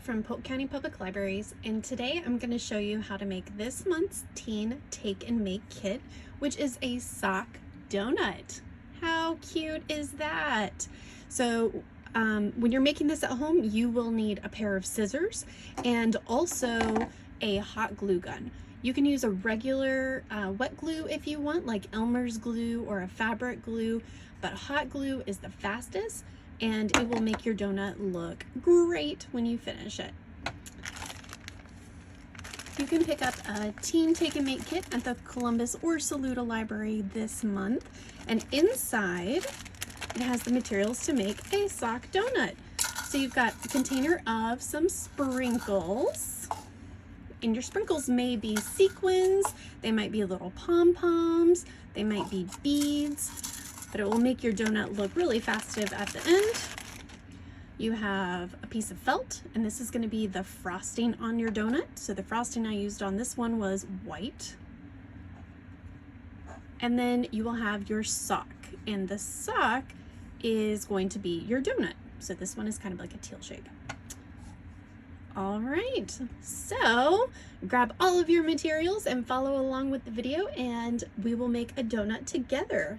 from Polk County Public Libraries, and today I'm going to show you how to make this month's Teen Take and Make Kit, which is a sock donut. How cute is that? So when you're making this at home, you will need a pair of scissors and also a hot glue gun. You can use a regular wet glue if you want, like Elmer's glue or a fabric glue, but hot glue is the fastest and it will make your donut look great when you finish it. You can pick up a Teen Take and Make Kit at the Columbus or Saluda Library this month, and inside it has the materials to make a sock donut. So you've got a container of some sprinkles, and your sprinkles may be sequins, they might be little pom-poms, they might be beads, but it will make your donut look really festive at the end. You have a piece of felt, and this is going to be the frosting on your donut. So the frosting I used on this one was white. And then you will have your sock, and the sock is going to be your donut. So this one is kind of like a teal shape. All right, so grab all of your materials and follow along with the video, and we will make a donut together.